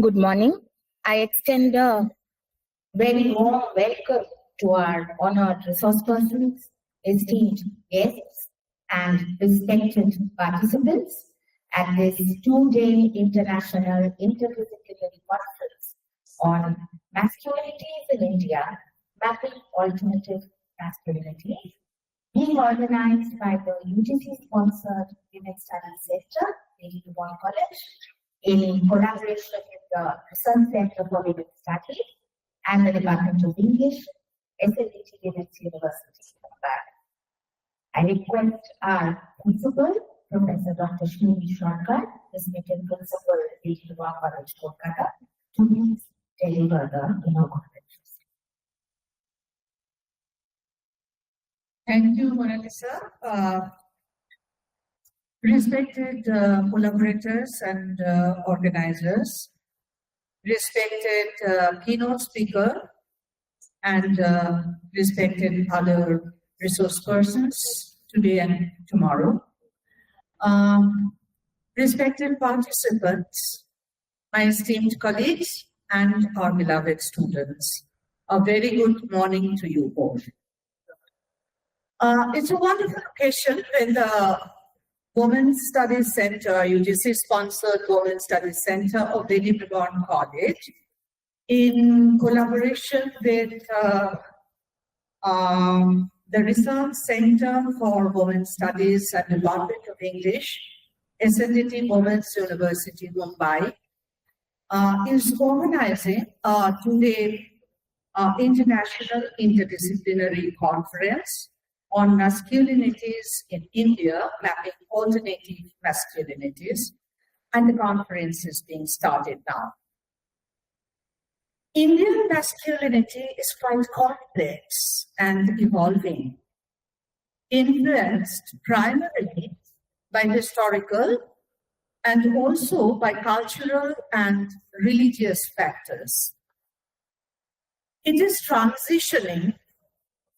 Good morning. I extend a very warm welcome to our honored resource persons, esteemed guests, and respected participants at this two-day International Interdisciplinary Conference on Masculinities in India, Mapping Alternative Masculinities, being organized by the UGC-sponsored Women's Studies Center, Brabourne College, in collaboration with the Research Center for Women's Studies and the Department of English, SNDT Women's University, Mumbai. I request our principal, Professor Dr. Siuli, Visiting Principal, Brabourne College, Kolkata, to please deliver the inaugural. Thank you, Monalisa. Respected collaborators and organizers, respected keynote speaker, and respected other resource persons today and tomorrow. Respected participants, my esteemed colleagues, and our beloved students, a very good morning to you all. It's a wonderful occasion when the Women's Studies Center, UGC-sponsored Women's Studies Center of Brabourne College, in collaboration with the Research Center for Women's Studies and Department of English, SNDT Women's University, Mumbai, is organizing a two-day International Interdisciplinary Conference on masculinities in India, mapping alternative masculinities, and the conference is being started now. Indian masculinity is quite complex and evolving, influenced primarily by historical and also by cultural and religious factors. It is transitioning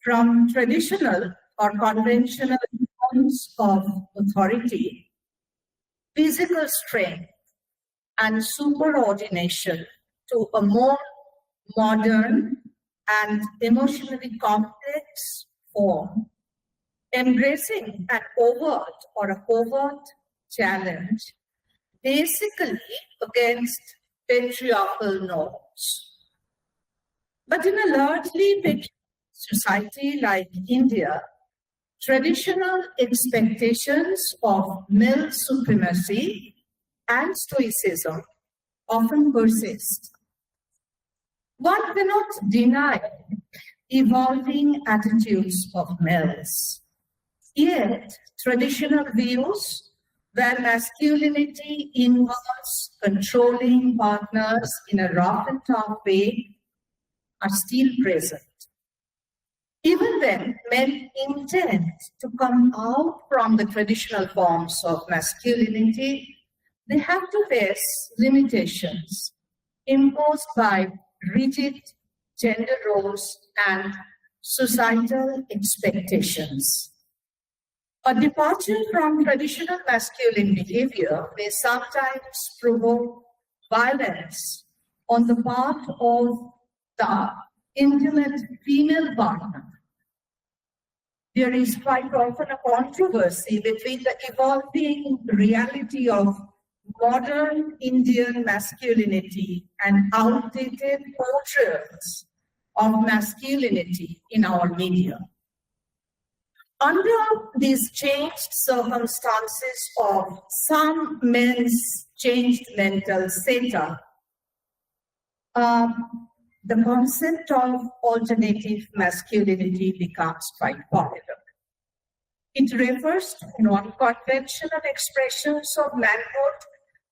from traditional or conventional forms of authority, physical strength, and superordination to a more modern and emotionally complex form, embracing an overt or a covert challenge, basically against patriarchal norms. But in a largely patriarchal society like India, traditional expectations of male supremacy and stoicism often persist. One cannot deny evolving attitudes of males. Yet, traditional views where masculinity involves controlling partners in a rough and tough way are still present. Even when men intend to come out from the traditional forms of masculinity, they have to face limitations imposed by rigid gender roles and societal expectations. A departure from traditional masculine behavior may sometimes provoke violence on the part of the intimate female partner. There is quite often a controversy between the evolving reality of modern Indian masculinity and outdated portrayals of masculinity in our media. Under these changed circumstances of some men's changed mental setup, the concept of alternative masculinity becomes quite popular. It refers to non-conventional expressions of manhood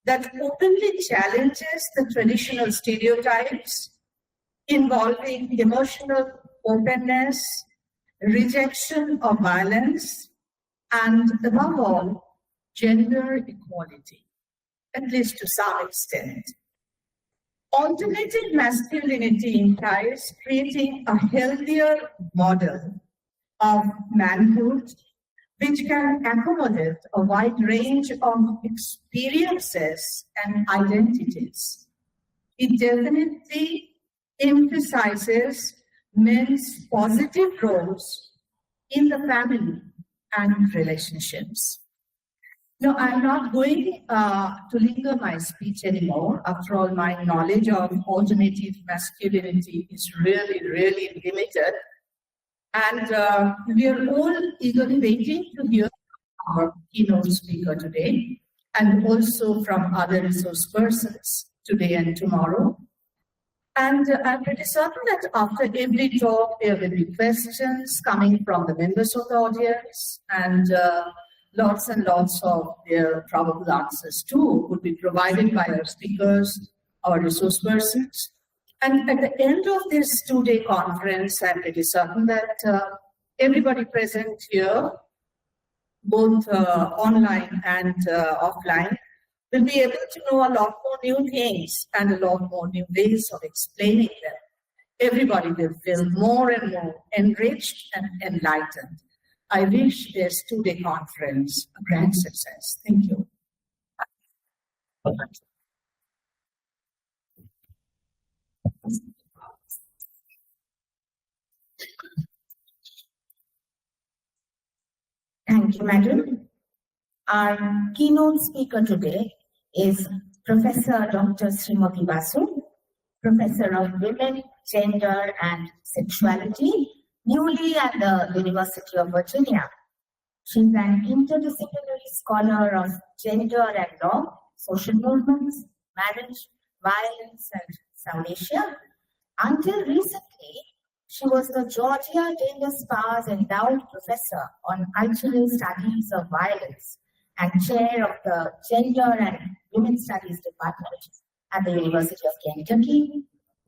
that openly challenges the traditional stereotypes involving emotional openness, rejection of violence, and above all, gender equality, at least to some extent. Alternative masculinity implies creating a healthier model of manhood which can accommodate a wide range of experiences and identities. It definitely emphasizes men's positive roles in the family and relationships. No, I'm not going to linger my speech anymore. After all, my knowledge of alternative masculinity is really, really limited. And we are all eagerly waiting to hear our keynote speaker today, and also from other resource persons today and tomorrow. And I'm pretty certain that after every talk, there will be questions coming from the members of the audience, and lots and lots of their probable answers too would be provided by our speakers, our resource persons. And at the end of this two-day conference, I'm pretty certain that everybody present here, both online and offline, will be able to know a lot more new things and a lot more new ways of explaining them. Everybody will feel more and more enriched and enlightened. I wish this two-day conference a grand success. Thank you. Thank you, madam. Our keynote speaker today is Professor Dr. Srimati Basu, Professor of Women, Gender and Sexuality, newly at the University of Virginia. She's an interdisciplinary scholar of gender and law, social movements, marriage, violence, and South Asia. Until recently, she was the Georgia Davis Paz Endowed Professor on Cultural Studies of Violence and Chair of the Gender and Women's Studies Department at the University of Kentucky.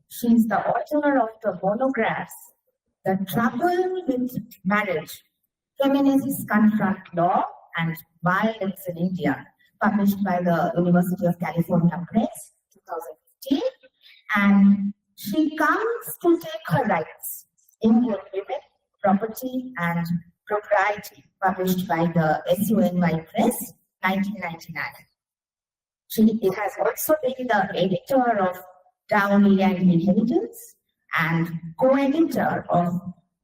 She is the author of the monographs, The Trouble with Marriage, Feminists Confront Law and Violence in India, published by the University of California Press, 2015. And she comes to take her rights, Indian Women, Property and Propriety, published by the SUNY Press, 1999. She has also been the editor of Dowry and Inheritance and co-editor of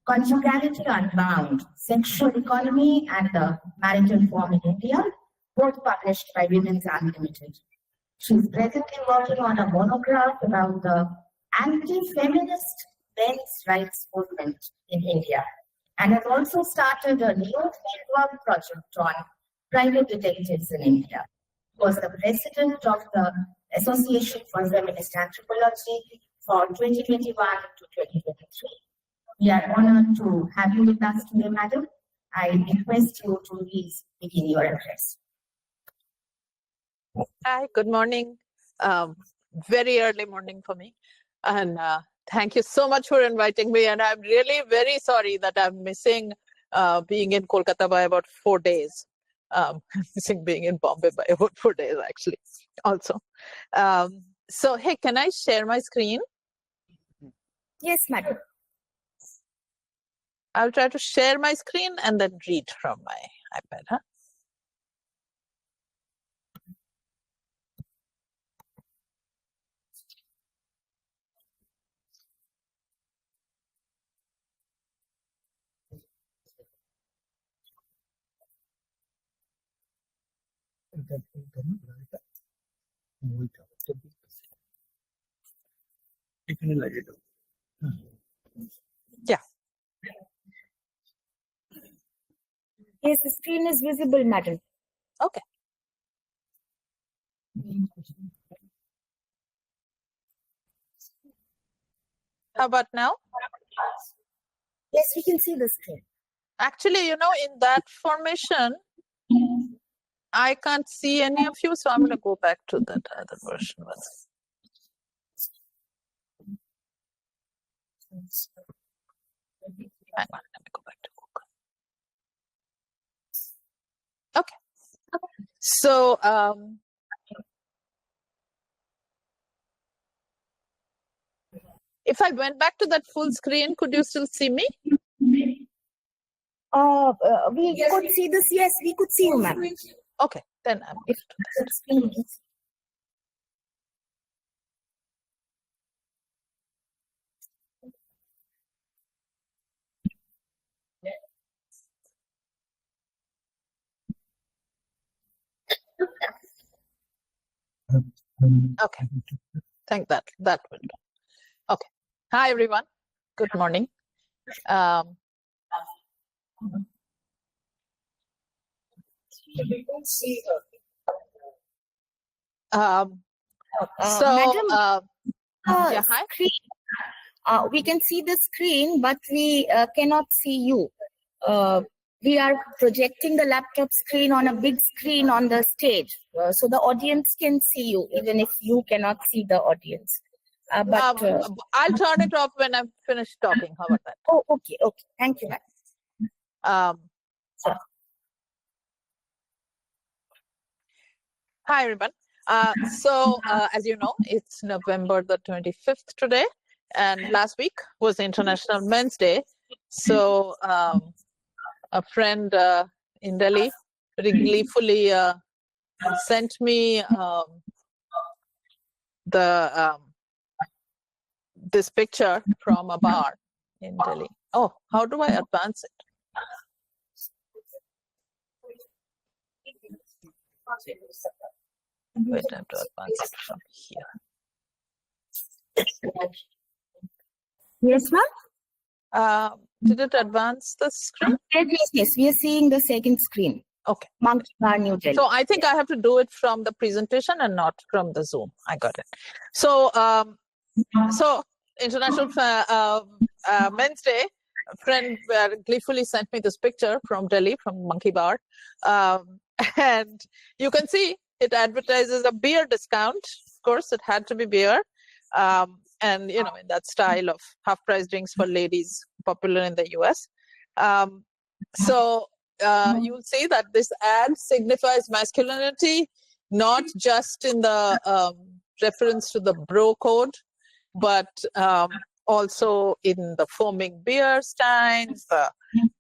Conjugality Unbound, Sexual Economy and the Marital Form in India, both published by Women's Unlimited. She's presently working on a monograph about the anti-feminist men's rights movement in India, and has also started a new network project on private detectives in India. She was the president of the Association for Feminist Anthropology for 2021 to 2023. We are honored to have you with us today, madam. I request you to please begin your address. Hi, good morning. Very early morning for me. And thank you so much for inviting me. And I'm really very sorry that I'm missing being in Kolkata by about 4 days. I'm missing being in Bombay by about 4 days, actually, also. So, hey, can I share my screen? Yes, madam. I'll try to share my screen and then read from my iPad. Huh? Yeah. Yes, the screen is visible, madam. Okay. How about now? Yes, we can see the screen. Actually, you know, in that formation, I can't see any of you, so I'm going to go back to that other version. Hang on, let me go back to Google. Okay. So, if I went back to that full screen, could you still see me? We could see this. Yes, we could see you, ma'am. Okay, then I'm If the screen is- okay. Think that will do. Okay. Hi everyone. Good morning. Um, um, so Madam, yeah, hi. screen. We can see the screen, but we cannot see you. We are projecting the laptop screen on a big screen on the stage, so the audience can see you, even if you cannot see the audience. But I'll turn it off when I'm finished talking. How about that? oh, okay. Thank you, ma'am. Hi everyone. So as you know, it's November the 25th today, and last week was International Men's Day. So a friend in Delhi gleefully sent me this picture from a bar in Delhi. Oh, how do I advance it? Wait, I have to advance it from here. Yes, ma'am. Did it advance the screen? Yes. We are seeing the second screen. Okay. Monkey Bar, New Delhi. So I think I have to do it from the presentation and not from the Zoom. I got it. So so International Men's Day. A friend gleefully sent me this picture from Delhi, from Monkey Bar, and you can see it advertises a beer discount. Of course, it had to be beer, and in that style of half-price drinks for ladies, popular in the U.S. So you'll see that this ad signifies masculinity, not just in the reference to the bro code, but also in the foaming beer steins, the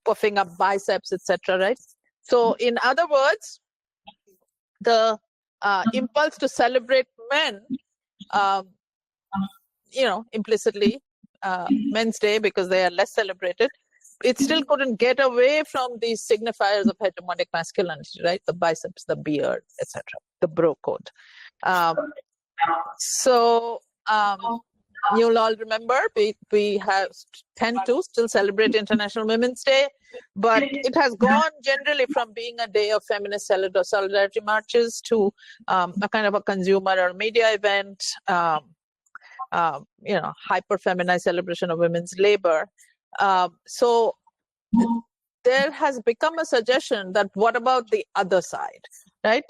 puffing up biceps, etc. Right? So, in other words, the impulse to celebrate men, implicitly Men's Day because they are less celebrated, it still couldn't get away from these signifiers of hegemonic masculinity, right? The biceps, the beard, etc. The bro code. So you'll all remember we tend to still celebrate International Women's Day, but it has gone generally from being a day of feminist solidarity marches to a kind of a consumer or media event, hyper feminized celebration of women's labor. So there has become a suggestion that what about the other side, right?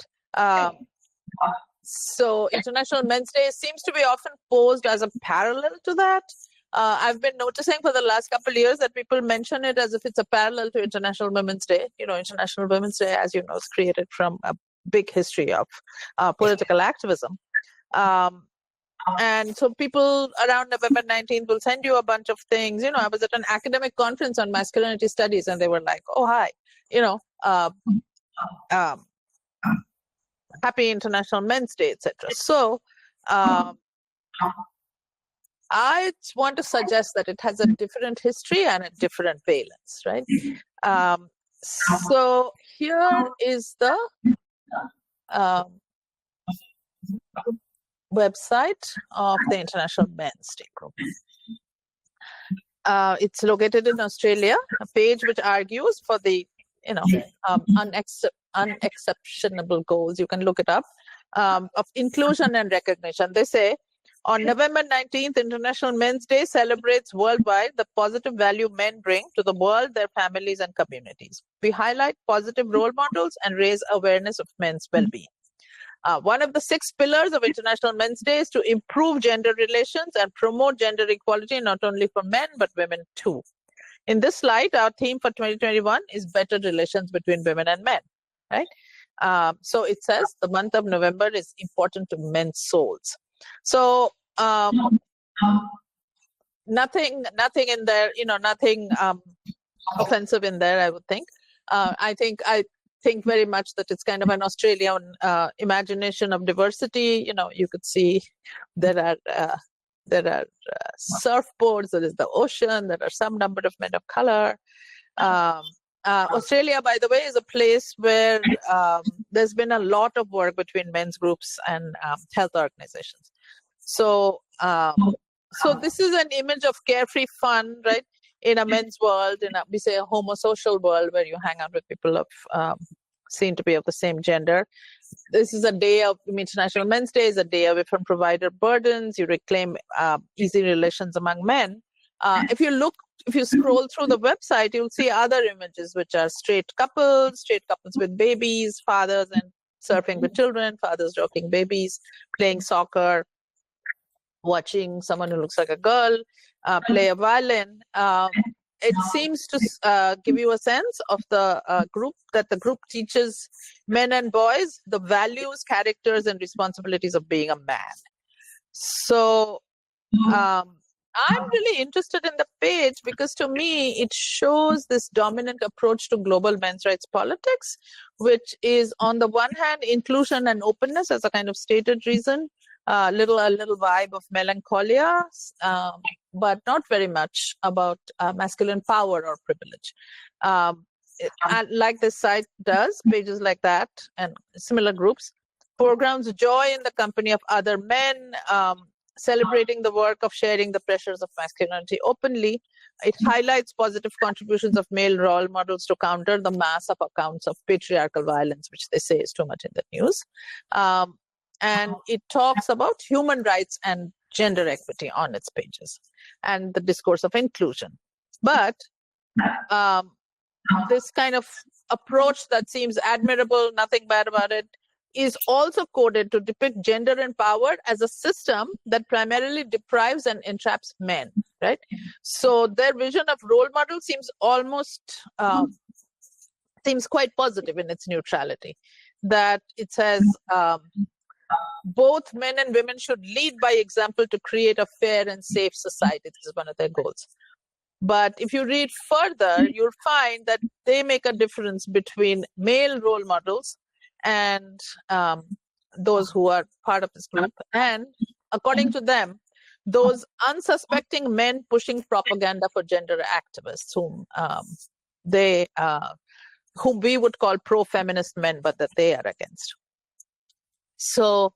So International Men's Day seems to be often posed as a parallel to that. I've been noticing for the last couple of years that people mention it as if it's a parallel to International Women's Day. International Women's Day, as you know, is created from a big history of political activism. And so people around November 19th will send you a bunch of things. I was at an academic conference on masculinity studies and they were like, oh, hi, happy International Men's Day, etc. So I want to suggest that it has a different history and a different valence, right? So here is the website of the International Men's Day group. It's located in Australia, a page which argues for the unexceptionable goals, you can look it up, of inclusion and recognition. They say, on November 19th, International Men's Day celebrates worldwide the positive value men bring to the world, their families, and communities. We highlight positive role models and raise awareness of men's well-being. One of the 6 pillars of International Men's Day is to improve gender relations and promote gender equality not only for men but women too. In this light, our theme for 2021 is better relations between women and men, right? So it says the month of November is important to men's souls. So nothing in there, nothing offensive in there, I would think. I think very much that it's kind of an Australian imagination of diversity. You know, you could see there are surfboards, there is the ocean, there are some number of men of color. Australia, by the way, is a place where there's been a lot of work between men's groups and health organizations. So this is an image of carefree fun, right? In a men's world, we say a homosocial world where you hang out with people of seen to be of the same gender. This is a day of International Men's Day, is a day away from provider burdens. You reclaim easy relations among men. If you scroll through the website, you'll see other images, which are straight couples with babies, fathers and surfing with children, fathers rocking babies, playing soccer, watching someone who looks like a girl play a violin. It seems to give you a sense of the group, that the group teaches men and boys the values, characters, and responsibilities of being a man. So I'm really interested in the page because to me, it shows this dominant approach to global men's rights politics, which is on the one hand, inclusion and openness as a kind of stated reason, a little vibe of melancholia, but not very much about masculine power or privilege. Like this site does, pages like that and similar groups, foregrounds joy in the company of other men, celebrating the work of sharing the pressures of masculinity openly. It highlights positive contributions of male role models to counter the mass of accounts of patriarchal violence, which they say is too much in the news. And it talks about human rights and gender equity on its pages and the discourse of inclusion. But this kind of approach that seems admirable, nothing bad about it, is also coded to depict gender empowered as a system that primarily deprives and entraps men, right? So their vision of role model seems quite positive in its neutrality, that it says both men and women should lead by example to create a fair and safe society. This is one of their goals. But if you read further, you'll find that they make a difference between male role models and those who are part of this group, and according to them, those unsuspecting men pushing propaganda for gender activists, whom we would call pro-feminist men, but that they are against. So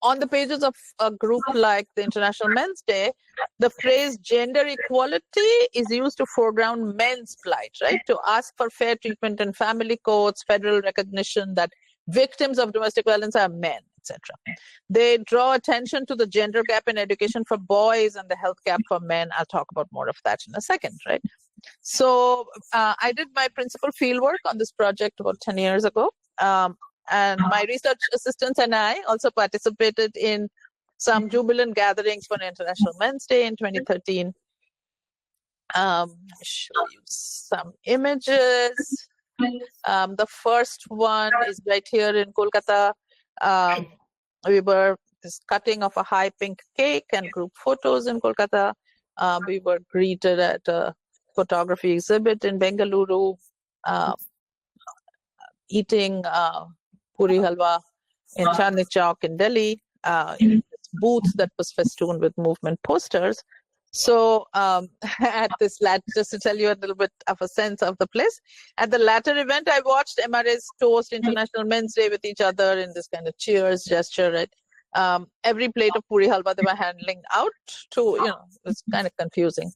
on the pages of a group like the International Men's Day, the phrase gender equality is used to foreground men's plight, right? To ask for fair treatment in family courts, federal recognition that victims of domestic violence are men, etc. They draw attention to the gender gap in education for boys and the health gap for men. I'll talk about more of that in a second, right? So I did my principal fieldwork on this project about 10 years ago. And my research assistants and I also participated in some jubilant gatherings for International Men's Day in 2013. I'll show you some images. The first one is right here in Kolkata. We were this cutting of a high pink cake and group photos in Kolkata. We were greeted at a photography exhibit in Bengaluru, eating puri halwa in Chandni Chowk in Delhi, in this booth that was festooned with movement posters. So at this just to tell you a little bit of a sense of the place, at the latter event, I watched MRAs toast International Men's Day with each other in this kind of cheers gesture, right? Every plate of puri halwa they were handling out to, it's kind of confusing.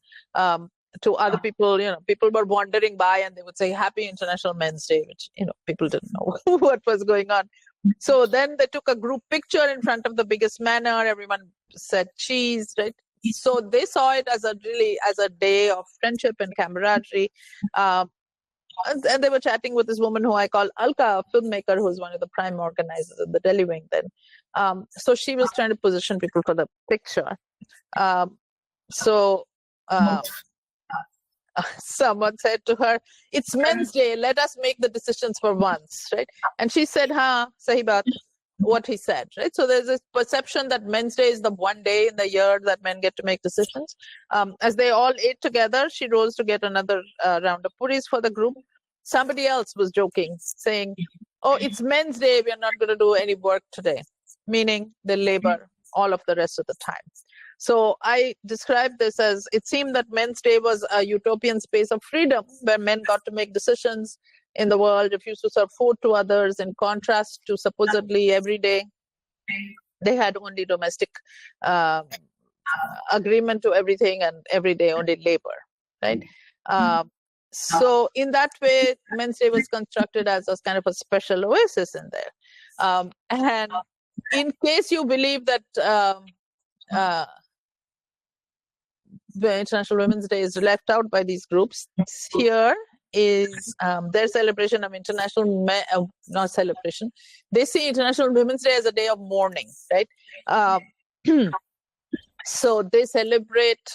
To other people, people were wandering by and they would say Happy International Men's Day, which, people didn't know what was going on. So then they took a group picture in front of the biggest manor. Everyone said cheese, right? So they saw it as a day of friendship and camaraderie. And they were chatting with this woman who I call Alka, a filmmaker who's one of the prime organizers of the Delhi wing then. So she was trying to position people for the picture. Someone said to her, "It's Men's Day, let us make the decisions for once," right? And she said, "Ha, sahi baat." what he said, right? So there's this perception that Men's Day is the one day in the year that men get to make decisions. As they all ate together, she rose to get another round of puris for the group. Somebody else was joking, saying, "Oh, it's Men's Day, we are not going to do any work today," meaning they labor all of the rest of the time. So I described this as, it seemed that Men's Day was a utopian space of freedom where men got to make decisions in the world, refused to serve food to others, in contrast to supposedly every day they had only domestic agreement to everything, and every day only labor, right? So in that way, Men's Day was constructed as a kind of a special oasis in there. And in case you believe that the International Women's Day is left out by these groups, here is their celebration of not celebration. They see International Women's Day as a day of mourning, right? So they celebrate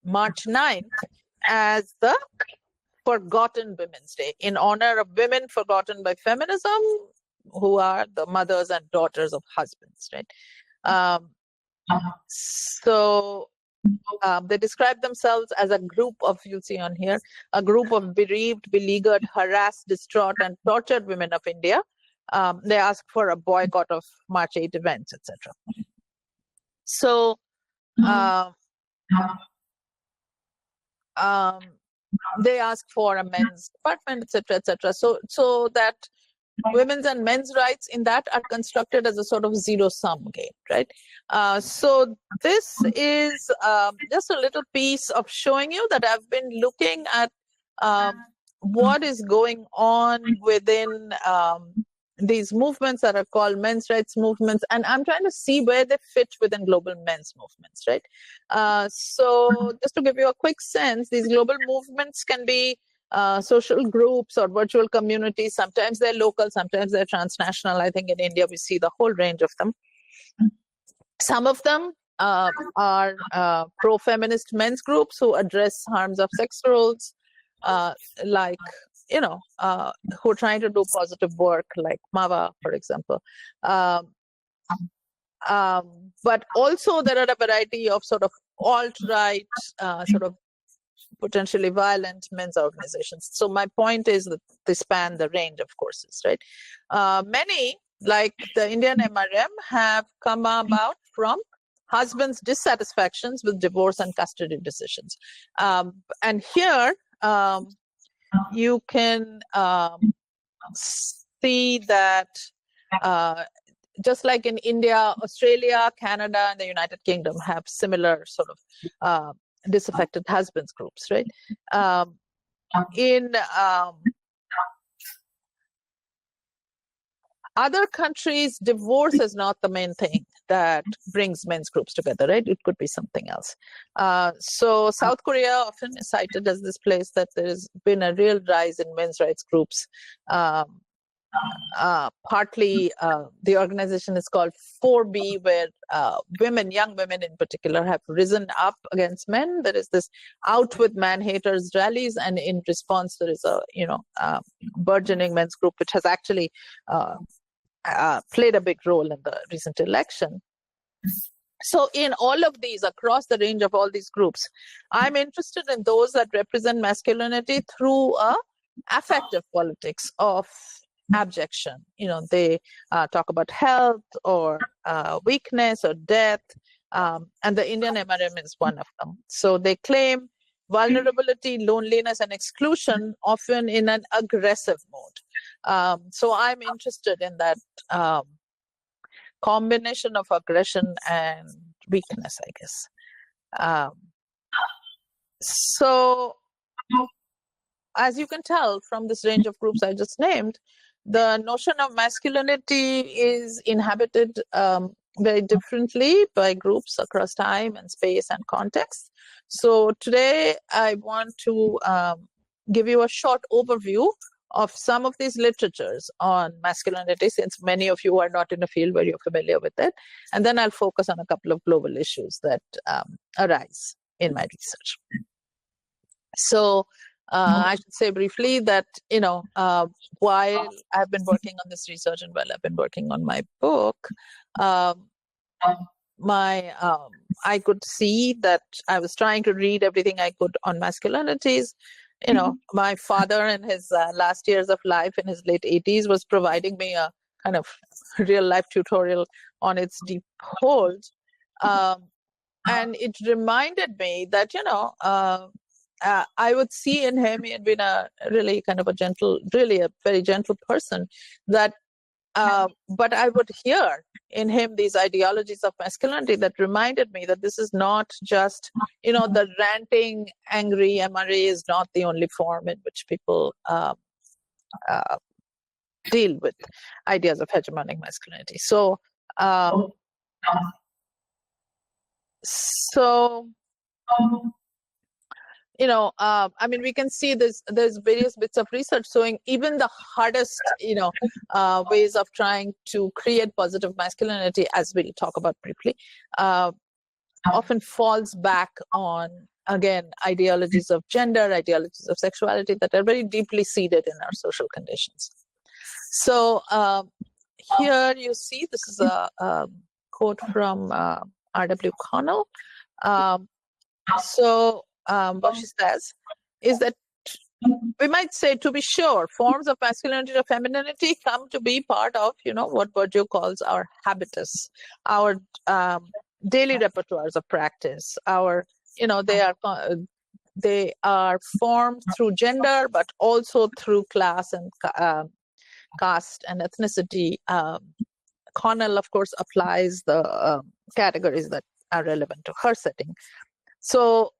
March 9th as the Forgotten Women's Day, in honor of women forgotten by feminism, who are the mothers and daughters of husbands, right? So they describe themselves as a group of, you'll see on here, a group of bereaved, beleaguered, harassed, distraught, and tortured women of India. They ask for a boycott of March 8 events, etc. So they ask for a men's department, etc., etc. So that women's and men's rights in that are constructed as a sort of zero-sum game, right? So this is just a little piece of showing you that I've been looking at what is going on within these movements that are called men's rights movements, and I'm trying to see where they fit within global men's movements, right? So just to give you a quick sense, these global movements can be social groups or virtual communities. Sometimes they're local, sometimes they're transnational. I think in India we see the whole range of them. Some of them are pro-feminist men's groups who address harms of sex roles, like, who are trying to do positive work, like MAVA, for example. But also there are a variety of sort of alt-right, sort of potentially violent men's organizations. So my point is that they span the range of courses, right? Many, like the Indian MRM, have come about from husbands' dissatisfactions with divorce and custody decisions. And here you can see that just like in India, Australia, Canada, and the United Kingdom have similar sort of disaffected husbands groups, right? In other countries, divorce is not the main thing that brings men's groups together, right? It could be something else. So South Korea often is cited as this place that there's been a real rise in men's rights groups. Partly the organization is called 4B, where women, young women in particular, have risen up against men. There is this Out with Man Haters rallies, and in response there is a burgeoning men's group which has actually played a big role in the recent election. So in all of these, across the range of all these groups, I'm interested in those that represent masculinity through a affective politics of abjection. They talk about health or weakness or death, and the Indian MRM is one of them. So they claim vulnerability, loneliness, and exclusion, often in an aggressive mode. So I'm interested in that combination of aggression and weakness, I guess. So as you can tell from this range of groups I just named, the notion of masculinity is inhabited very differently by groups across time and space and context. So today I want to give you a short overview of some of these literatures on masculinity, since many of you are not in a field where you're familiar with it. And then I'll focus on a couple of global issues that arise in my research. So I should say briefly that, while I've been working on this research and while I've been working on my book, I could see that I was trying to read everything I could on masculinities. My father in his last years of life, in his late 80s, was providing me a kind of real life tutorial on its deep hold. And it reminded me that, I would see in him, he had been a really kind of a very gentle person, that but I would hear in him these ideologies of masculinity that reminded me that this is not just, the ranting, angry MRA is not the only form in which people deal with ideas of hegemonic masculinity. So, we can see there's various bits of research showing even the hardest, ways of trying to create positive masculinity, as we'll talk about briefly, often falls back on, again, ideologies of gender, ideologies of sexuality that are very deeply seated in our social conditions. So here you see, this is a quote from R.W. Connell. What she says is that we might say, to be sure, forms of masculinity or femininity come to be part of, what Bourdieu calls our habitus, our daily repertoires of practice. Our, they are formed through gender, but also through class and caste and ethnicity. Connell, of course, applies the categories that are relevant to her setting. So,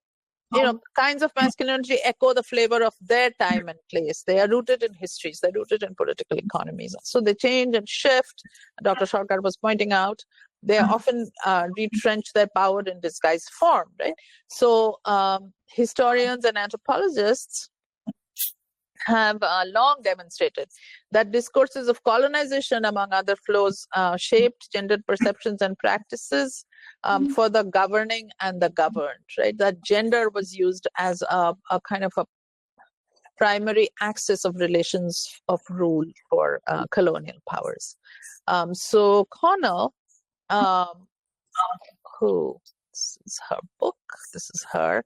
kinds of masculinity echo the flavor of their time and place. They are rooted in histories. They're rooted in political economies. So they change and shift. Dr. Sarkar was pointing out, they often retrench their power in disguised form, right? So historians and anthropologists have long demonstrated that discourses of colonization, among other flows, shaped gendered perceptions and practices for the governing and the governed, right? That gender was used as a kind of a primary axis of relations of rule for colonial powers. So Connell, this is her book, this is her,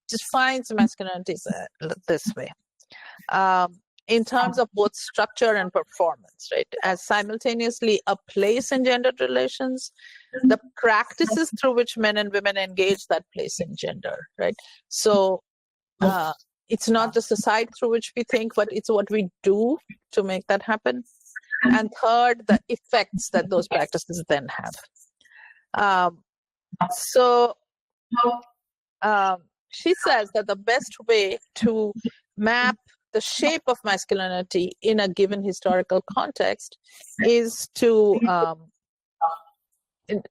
defines masculinity this way, in terms of both structure and performance, right? As simultaneously a place in gendered relations, the practices through which men and women engage that place in gender, right? So it's not just the side through which we think, but it's what we do to make that happen. And third, the effects that those practices then have. She says that the best way to map the shape of masculinity in a given historical context is to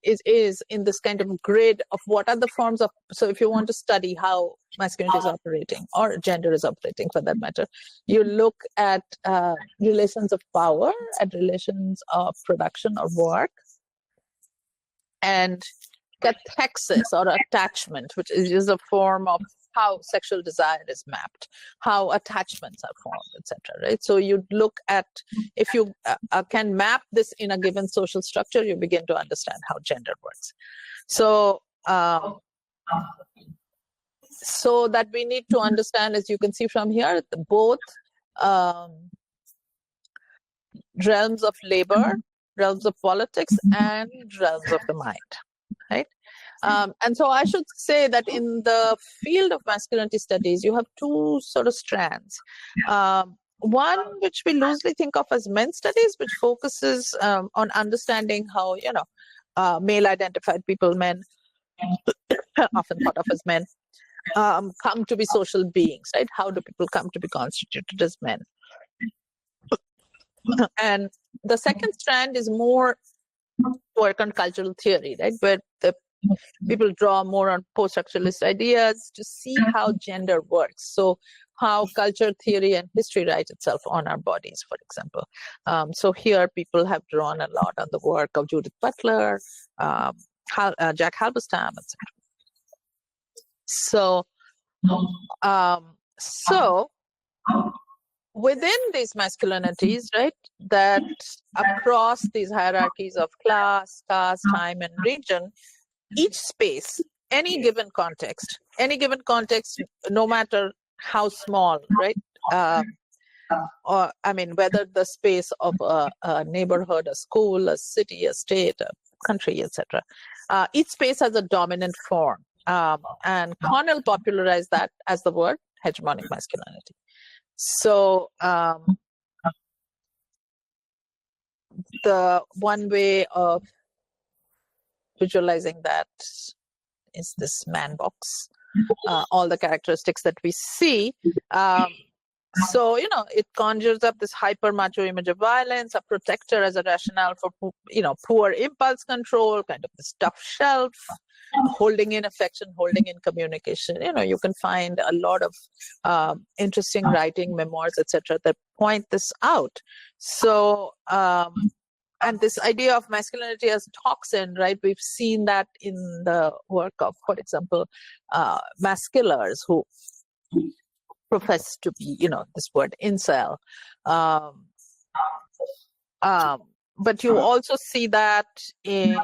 is in this kind of grid of what are the forms of. So if you want to study how masculinity is operating, or gender is operating for that matter, you look at relations of power, at relations of production or work, and cathexis or attachment, which is a form of how sexual desire is mapped, how attachments are formed, etc. Right? So you look at, if you can map this in a given social structure, you begin to understand how gender works. So, so that we need to understand, as you can see from here, both realms of labor, realms of politics, and realms of the mind. Right? And so I should say that in the field of masculinity studies, you have two sort of strands. One, which we loosely think of as men's studies, which focuses on understanding how, male-identified people, men, often thought of as men, come to be social beings, right? How do people come to be constituted as men? And the second strand is more work on cultural theory, right? Where the people draw more on post-structuralist ideas to see how gender works. So how culture theory and history writes itself on our bodies, for example. So here people have drawn a lot on the work of Judith Butler, Jack Halberstam, etc. So, so within these masculinities, right, that across these hierarchies of class, caste, time, and region, each space, any given context, no matter how small, right? Or I mean, whether the space of a neighborhood, a school, a city, a state, a country, etc. Each space has a dominant form, and Connell popularized that as the word hegemonic masculinity. So the one way of visualizing that is this man box, all the characteristics that we see. So, it conjures up this hyper macho image of violence, a protector as a rationale for, poor impulse control, kind of this tough shelf, holding in affection, holding in communication. You can find a lot of interesting writing, memoirs, etc., that point this out. So, and this idea of masculinity as toxin, right? We've seen that in the work of, for example, mass killers who profess to be, this word incel. But you also see that in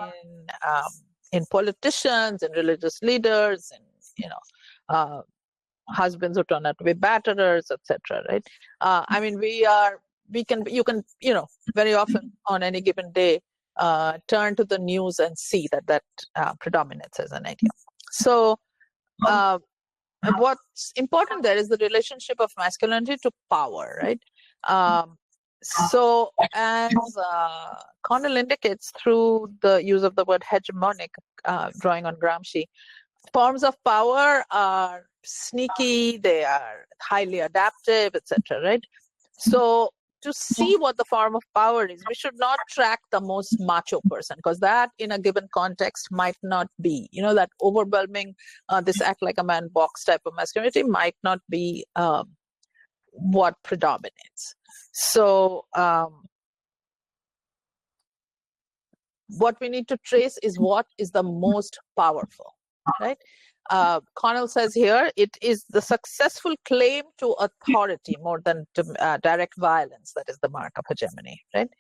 politicians and religious leaders and, husbands who turn out to be batterers, etc. Right? I mean, you can, very often on any given day, turn to the news and see that predominates as an idea. So, what's important there is the relationship of masculinity to power, right? So, as Connell indicates through the use of the word hegemonic, drawing on Gramsci, forms of power are sneaky, they are highly adaptive, etc., right? So, to see what the form of power is, we should not track the most macho person, because that in a given context might not be, that overwhelming, this act like a man box type of masculinity might not be what predominates. So what we need to trace is what is the most powerful, right? Connell says here, it is the successful claim to authority more than to, direct violence that is the mark of hegemony, right?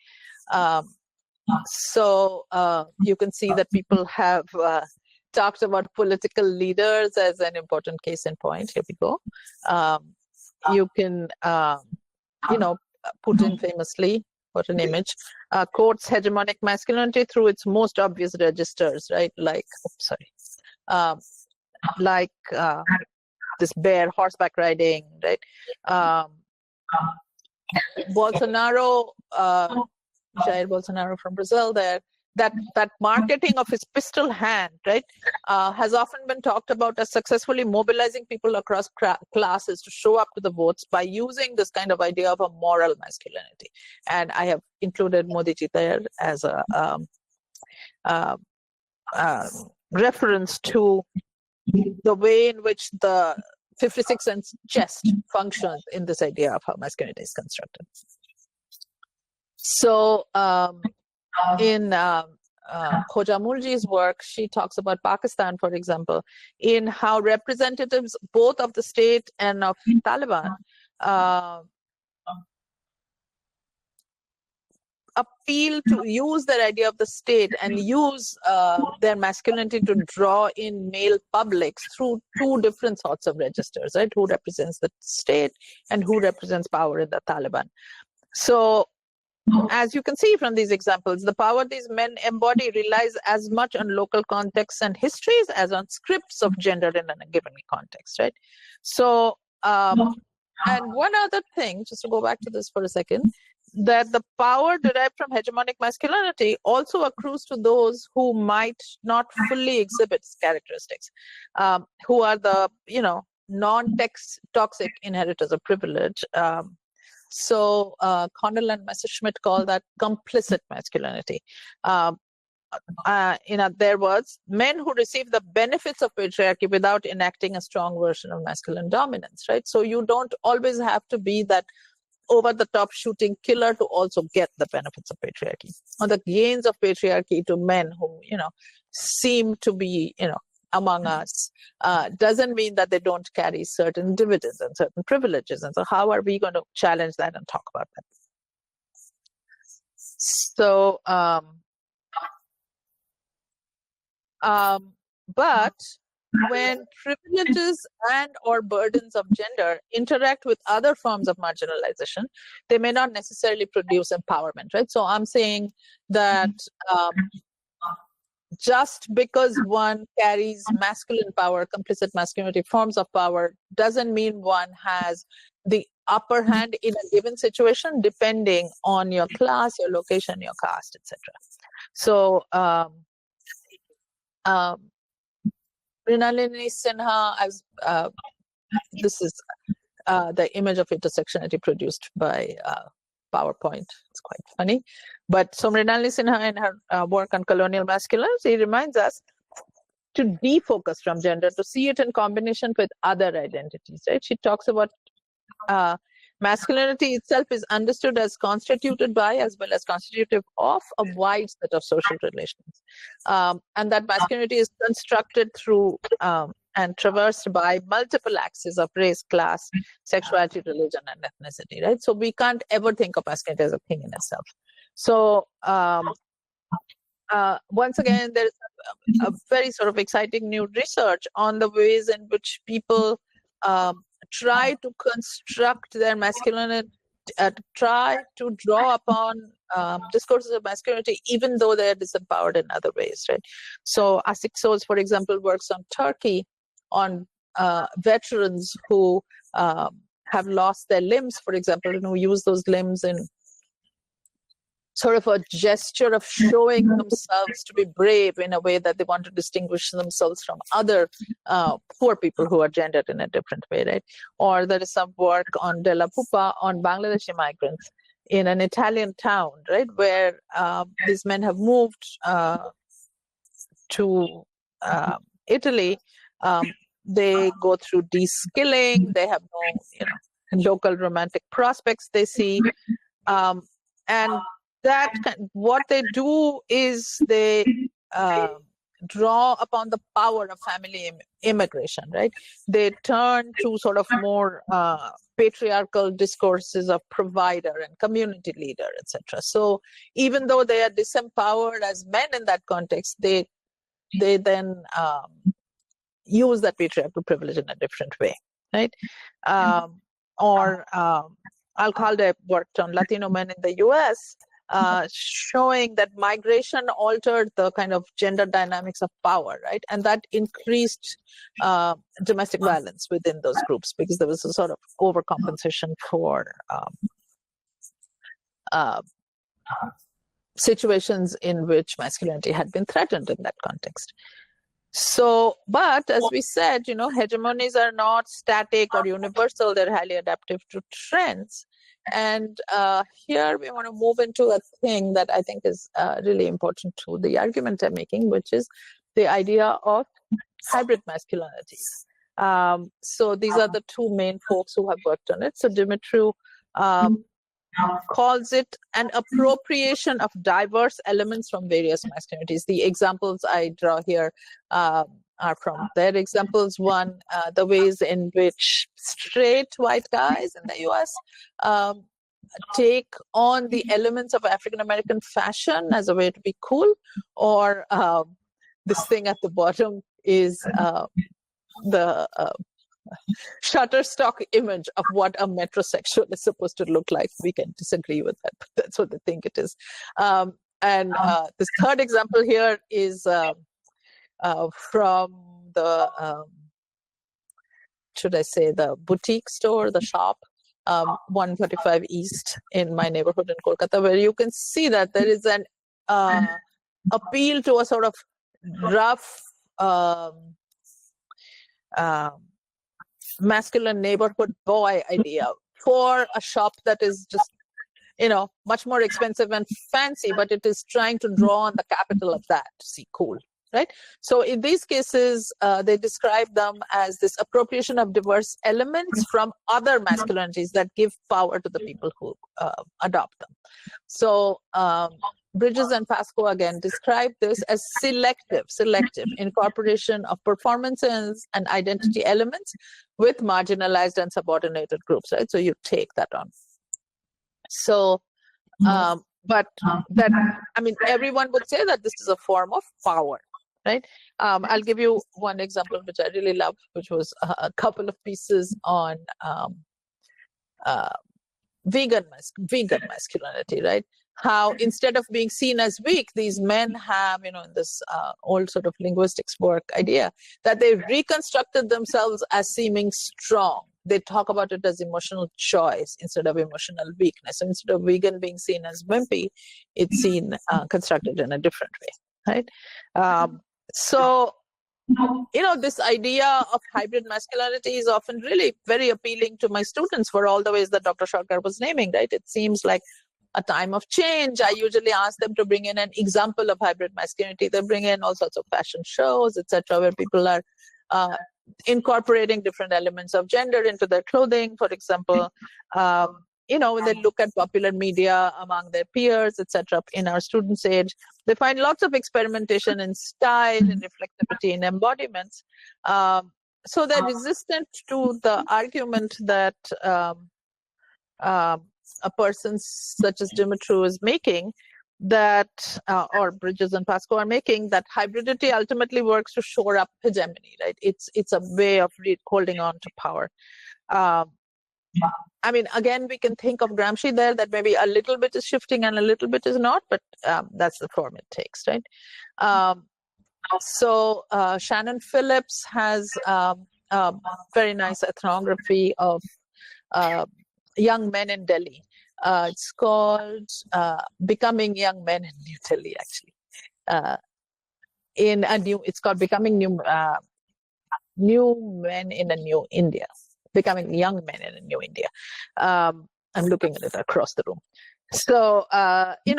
So you can see that people have talked about political leaders as an important case in point. Here we go. You can, Putin famously, what an image, quotes hegemonic masculinity through its most obvious registers, right? Like, this bear horseback riding, right? Bolsonaro, Jair Bolsonaro from Brazil, there, that marketing of his pistol hand, right, has often been talked about as successfully mobilizing people across classes to show up to the votes by using this kind of idea of a moral masculinity. And I have included Modi ji there as a reference to the way in which the 56-inch chest functions in this idea of how masculinity is constructed. So in Khoja Mulji's work, she talks about Pakistan, for example, in how representatives both of the state and of Taliban appeal to use their idea of the state and use their masculinity to draw in male publics through two different sorts of registers, right? Who represents the state and who represents power in the Taliban. So, as you can see from these examples, the power these men embody relies as much on local contexts and histories as on scripts of gender in a given context, right? So, and one other thing, just to go back to this for a second, that the power derived from hegemonic masculinity also accrues to those who might not fully exhibit its characteristics, who are the, non-toxic inheritors of privilege. So Connell and Messerschmitt call that complicit masculinity. In their words, men who receive the benefits of patriarchy without enacting a strong version of masculine dominance, right? So you don't always have to be that over-the-top shooting killer to also get the benefits of patriarchy, or the gains of patriarchy to men who, seem to be, among us doesn't mean that they don't carry certain dividends and certain privileges. And so how are we going to challenge that and talk about that? So, but when privileges and or burdens of gender interact with other forms of marginalization, they may not necessarily produce empowerment, right? So I'm saying that just because one carries masculine power, complicit masculinity, forms of power, doesn't mean one has the upper hand in a given situation, depending on your class, your location, your caste, etc. So, Mrinalini Sinha, this is the image of intersectionality produced by PowerPoint. It's quite funny. But so Mrinalini Sinha in her work on colonial masculinity reminds us to defocus from gender, to see it in combination with other identities, right? She talks about masculinity itself is understood as constituted by as well as constitutive of a wide set of social relations. And that masculinity is constructed through and traversed by multiple axes of race, class, sexuality, religion, and ethnicity, right? So we can't ever think of masculinity as a thing in itself. So once again, there's a very sort of exciting new research on the ways in which people try to construct their masculinity, try to draw upon discourses of masculinity, even though they're disempowered in other ways, right? So Asik Soz, for example, works on Turkey, on veterans who have lost their limbs, for example, and who use those limbs in sort of a gesture of showing themselves to be brave in a way that they want to distinguish themselves from other poor people who are gendered in a different way, right? Or there is some work on Della Pupa on Bangladeshi migrants in an Italian town, right, where these men have moved to Italy. They go through de-skilling. They have no, local romantic prospects they see, and that what they do is they draw upon the power of family immigration, right? They turn to sort of more patriarchal discourses of provider and community leader, etc. So even though they are disempowered as men in that context, they then use that patriarchal privilege in a different way, right? Alcalde worked on Latino men in the U.S., showing that migration altered the kind of gender dynamics of power, right? And that increased domestic violence within those groups because there was a sort of overcompensation for situations in which masculinity had been threatened in that context. So, but as we said, hegemonies are not static or universal, they're highly adaptive to trends. And here we want to move into a thing that I think is really important to the argument I'm making, which is the idea of hybrid masculinities. So these are the two main folks who have worked on it. So Dumitru calls it an appropriation of diverse elements from various masculinities. The examples I draw here are from their examples. One, the ways in which straight white guys in the US take on the elements of African-American fashion as a way to be cool, or this thing at the bottom is the Shutterstock image of what a metrosexual is supposed to look like. We can disagree with that, but that's what they think it is. This third example here is from the, should I say, the boutique store, the shop, 135 East in my neighborhood in Kolkata, where you can see that there is an appeal to a sort of rough, masculine neighborhood boy idea for a shop that is just, much more expensive and fancy, but it is trying to draw on the capital of that to see cool, right? So in these cases, they describe them as this appropriation of diverse elements from other masculinities that give power to the people who adopt them. So Bridges and Pascoe again describe this as selective incorporation of performances and identity elements with marginalized and subordinated groups, right? So you take that on. So, but that, I mean, everyone would say that this is a form of power, right? I'll give you one example, which I really love, which was a couple of pieces on vegan masculinity, right? How instead of being seen as weak, these men have, in this old sort of linguistics work idea that they reconstructed themselves as seeming strong. They talk about it as emotional choice instead of emotional weakness. So instead of vegan being seen as wimpy, it's seen constructed in a different way, right? So, this idea of hybrid masculinity is often really very appealing to my students for all the ways that Dr. Sarkar was naming, right? It seems like a time of change. I usually ask them to bring in an example of hybrid masculinity. They bring in all sorts of fashion shows, etc., where people are incorporating different elements of gender into their clothing, for example. When they look at popular media among their peers, etc., in our students' age, they find lots of experimentation in style and reflectivity in embodiments. So they're resistant to the argument that a person such as Dumitru is making, that or Bridges and Pascoe are making, that hybridity ultimately works to shore up hegemony, right? It's a way of holding on to power. I mean, again, we can think of Gramsci there, that maybe a little bit is shifting and a little bit is not, but that's the form it takes, right? So Shannon Phillips has a very nice ethnography of young men in Delhi. It's called Becoming Young Men in New Delhi, actually. It's called Becoming New Men in a New India. Becoming Young Men in a New India. I'm looking at it across the room. So,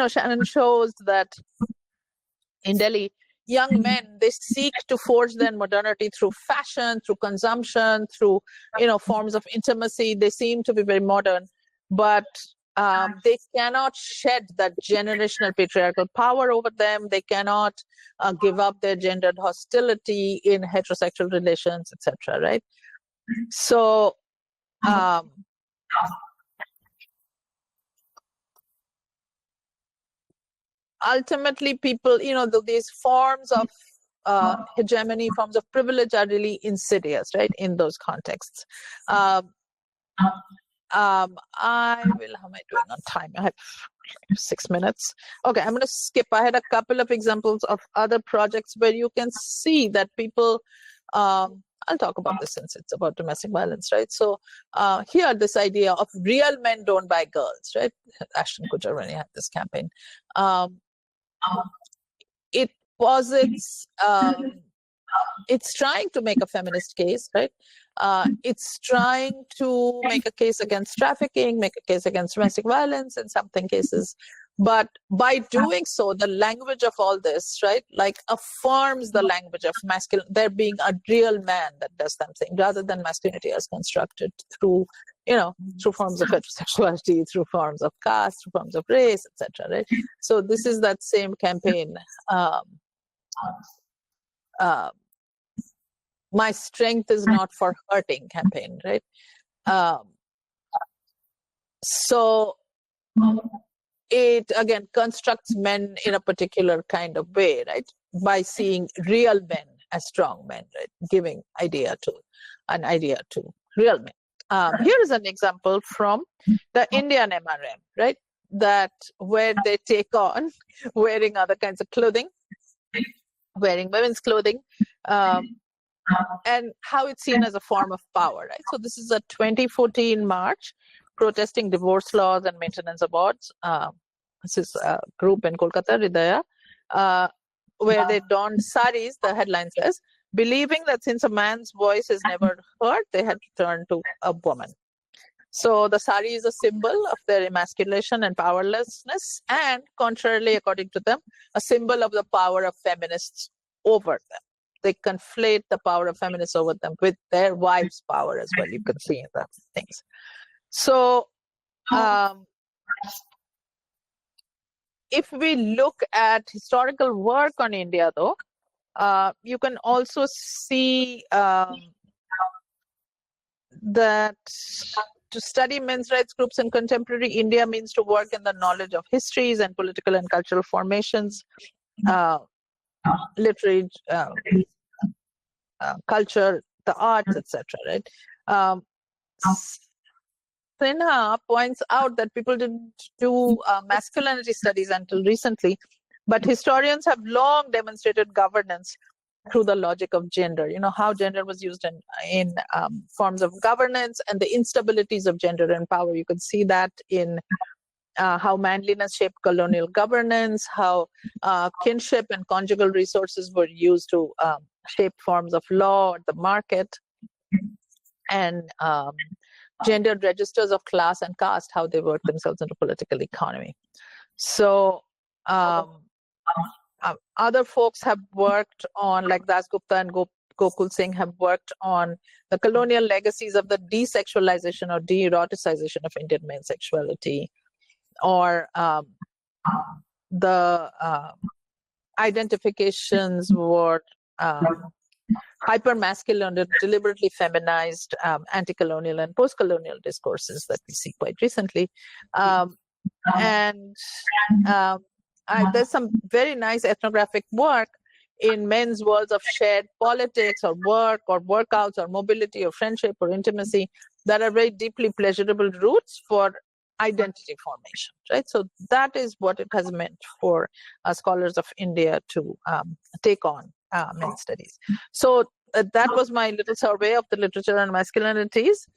Shannon shows that in Delhi, young men, they seek to forge their modernity through fashion, through consumption, through, forms of intimacy. They seem to be very modern, but they cannot shed that generational patriarchal power over them. They cannot give up their gendered hostility in heterosexual relations, etc., right? So, ultimately, people, these forms of hegemony, forms of privilege are really insidious, right, in those contexts. How am I doing on time? I have 6 minutes. Okay, I'm going to skip. I had a couple of examples of other projects where you can see that people, I'll talk about this since it's about domestic violence, right? So here, this idea of real men don't buy girls, right? Ashton Kutcher already had this campaign. It posits, it's trying to make a feminist case, right? It's trying to make a case against trafficking, make a case against domestic violence in some cases. But by doing so, the language of all this, right, like affirms the language of masculine, there being a real man that does something, rather than masculinity as constructed through, through forms of heterosexuality, through forms of caste, through forms of race, etc. Right? So this is that same campaign. My strength is not for hurting campaign, right? So it again constructs men in a particular kind of way, right? By seeing real men as strong men, right? Giving an idea to real men. Here is an example from the Indian MRM, right? That where they take on wearing other kinds of clothing, wearing women's clothing, and how it's seen as a form of power, right? So this is a 2014 march protesting divorce laws and maintenance awards. This is a group in Kolkata, Hridaya, where they donned saris, the headline says, believing that since a man's voice is never heard, they had to turn to a woman. So the sari is a symbol of their emasculation and powerlessness, and contrarily, according to them, a symbol of the power of feminists over them. They conflate the power of feminists over them with their wives' power as well. You can see in the things. So if we look at historical work on India, though, you can also see that to study men's rights groups in contemporary India means to work in the knowledge of histories and political and cultural formations, literary culture, the arts, etc. Right? Sinha points out that people didn't do masculinity studies until recently, but historians have long demonstrated governance through the logic of gender. You know, how gender was used in forms of governance and the instabilities of gender and power. You can see that in how manliness shaped colonial governance, how kinship and conjugal resources were used to shape forms of law or the market, and gendered registers of class and caste, how they work themselves into political economy. So other folks have worked on, like Das Gupta and Gokul Singh have worked on the colonial legacies of the desexualization or de-eroticization of Indian male sexuality, or the identifications were hyper-masculine and deliberately feminized anti-colonial and post-colonial discourses that we see quite recently. There's some very nice ethnographic work in men's worlds of shared politics or work or workouts or mobility or friendship or intimacy that are very deeply pleasurable roots for identity formation, right? So that is what it has meant for scholars of India to take on men's studies. So that was my little survey of the literature on masculinities.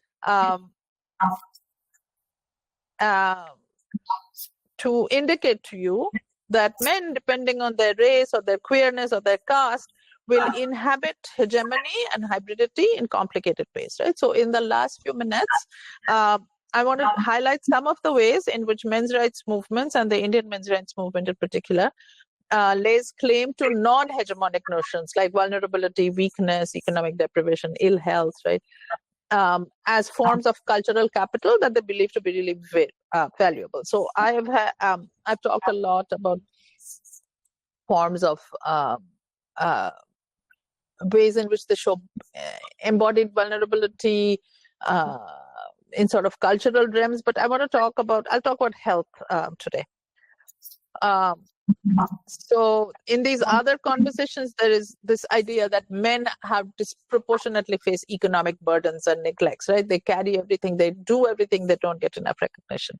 To indicate to you that men, depending on their race or their queerness or their caste, will inhabit hegemony and hybridity in complicated ways, right? So in the last few minutes, I want to highlight some of the ways in which men's rights movements, and the Indian men's rights movement in particular, lays claim to non-hegemonic notions like vulnerability, weakness, economic deprivation, ill health, right? As forms of cultural capital that they believe to be really valuable. So I've talked a lot about forms of ways in which they show embodied vulnerability in sort of cultural realms, but I'll talk about health today. So in these other conversations, there is this idea that men have disproportionately faced economic burdens and neglects, right? They carry everything, they do everything, they don't get enough recognition.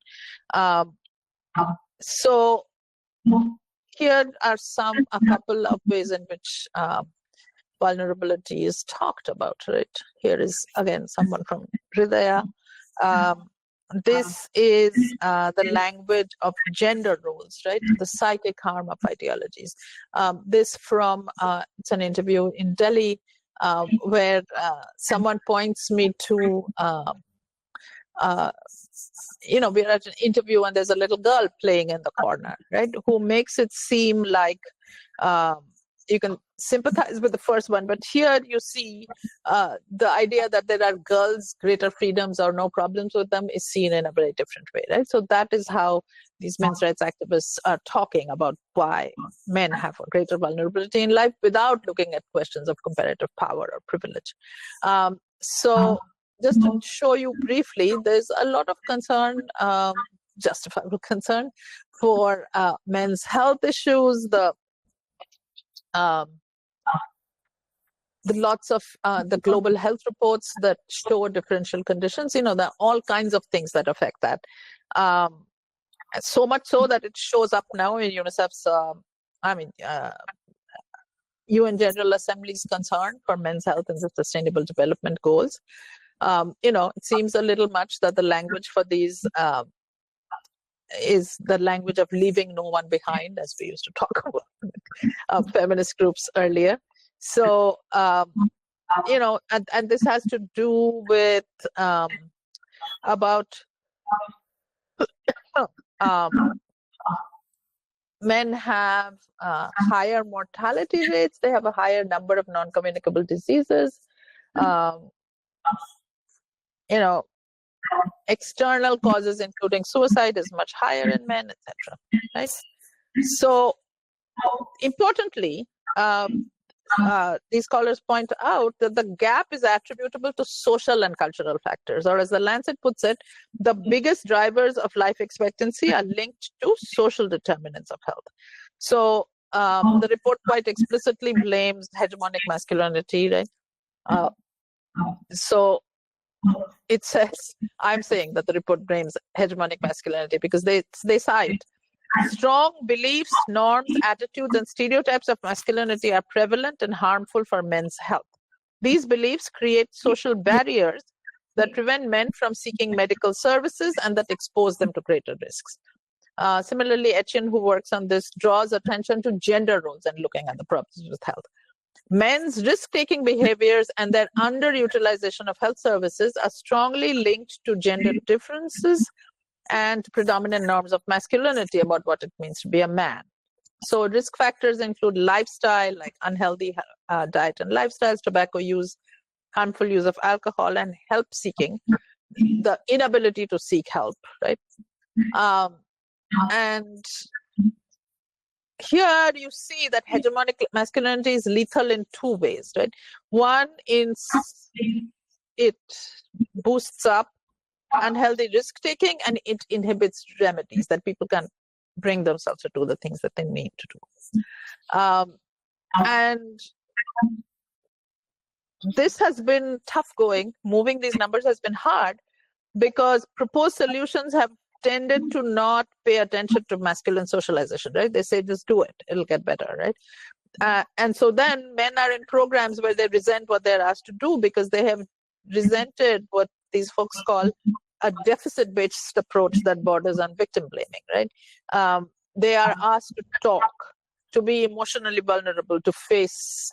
So here are a couple of ways in which vulnerability is talked about, right? Here is again someone from Hridaya. This is the language of gender roles, right? The psychic harm of ideologies. This from, it's an interview in Delhi where someone points me to, we're at an interview and there's a little girl playing in the corner, right? Who makes it seem like you can sympathize with the first one, but here you see the idea that there are girls' greater freedoms or no problems with them is seen in a very different way, right? So that is how these men's rights activists are talking about why men have a greater vulnerability in life without looking at questions of comparative power or privilege. So just to show you briefly, there's a lot of concern, justifiable concern, for men's health issues, the lots of the global health reports that show differential conditions. There are all kinds of things that affect that. So much so that it shows up now in UNICEF's, UN General Assembly's concern for men's health and the Sustainable Development Goals. It seems a little much that the language for these is the language of leaving no one behind, as we used to talk about feminist groups earlier. So, and this has to do with about men have higher mortality rates. They have a higher number of non-communicable diseases. External causes, including suicide, is much higher in men, etc. Right? So importantly, these scholars point out that the gap is attributable to social and cultural factors, or as the Lancet puts it, the biggest drivers of life expectancy are linked to social determinants of health. So the report quite explicitly blames hegemonic masculinity, right? So it says, I'm saying that the report blames hegemonic masculinity because they cite strong beliefs, norms, attitudes, and stereotypes of masculinity are prevalent and harmful for men's health. These beliefs create social barriers that prevent men from seeking medical services and that expose them to greater risks. Similarly, Etienne, who works on this, draws attention to gender roles and looking at the problems with health. Men's risk-taking behaviors and their underutilization of health services are strongly linked to gender differences and predominant norms of masculinity about what it means to be a man. So risk factors include lifestyle, like unhealthy diet and lifestyles, tobacco use, harmful use of alcohol, and help seeking, the inability to seek help, right? And here you see that hegemonic masculinity is lethal in two ways, right? One, it boosts up unhealthy risk-taking, and it inhibits remedies that people can bring themselves to do the things that they need to do. And this has been tough going. Moving these numbers has been hard because proposed solutions have tended to not pay attention to masculine socialization, right? They say, just do it, it'll get better, right? And so then men are in programs where they resent what they're asked to do because they have resented what these folks call a deficit-based approach that borders on victim blaming, right? They are asked to talk, to be emotionally vulnerable, to face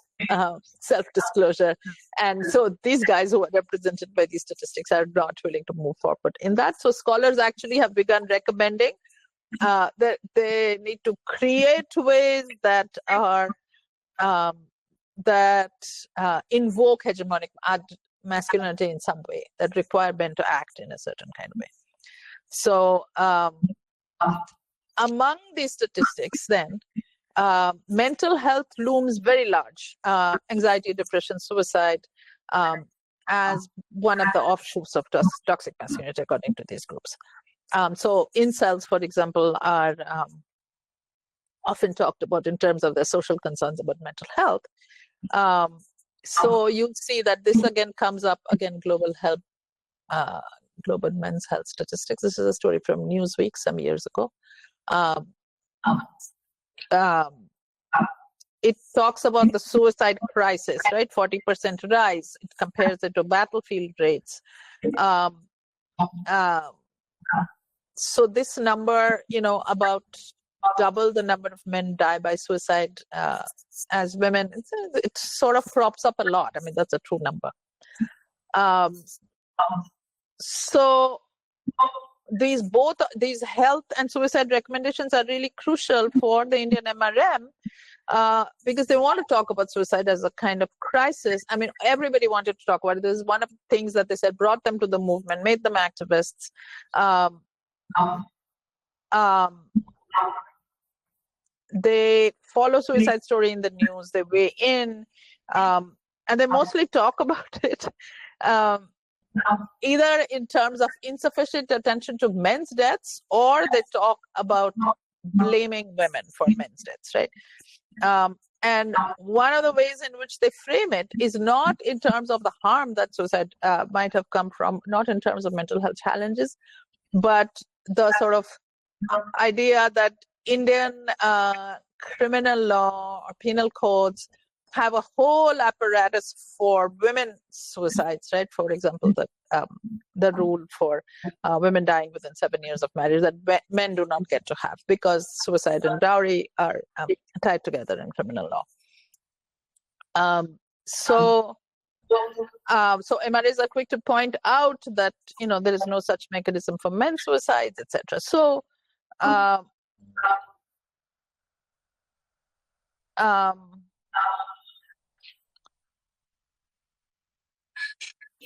self-disclosure. And so these guys who are represented by these statistics are not willing to move forward in that. So scholars actually have begun recommending that they need to create ways that are invoke hegemonic masculinity in some way, that require men to act in a certain kind of way. So among these statistics then, mental health looms very large. Anxiety, depression, suicide as one of the offshoots of toxic masculinity, according to these groups. So incels, for example, are often talked about in terms of their social concerns about mental health. So you'll see that this again comes up, global men's health statistics. This is a story from Newsweek some years ago. It talks about the suicide crisis, right? 40% rise. It compares it to battlefield rates. So this number, about double the number of men die by suicide as women. It sort of crops up a lot. I mean, that's a true number. So both these health and suicide recommendations are really crucial for the Indian MRM because they want to talk about suicide as a kind of crisis. I mean, everybody wanted to talk about it. This is one of the things that they said brought them to the movement, made them activists. They follow suicide story in the news, they weigh in, and they mostly talk about it either in terms of insufficient attention to men's deaths, or they talk about blaming women for men's deaths, right? And one of the ways in which they frame it is not in terms of the harm that suicide might have come from, not in terms of mental health challenges, but the sort of idea that Indian criminal law or penal codes have a whole apparatus for women's suicides, right? For example, the rule for women dying within 7 years of marriage that men do not get to have because suicide and dowry are tied together in criminal law. So MRAs are quick to point out that there is no such mechanism for men's suicides, etc. So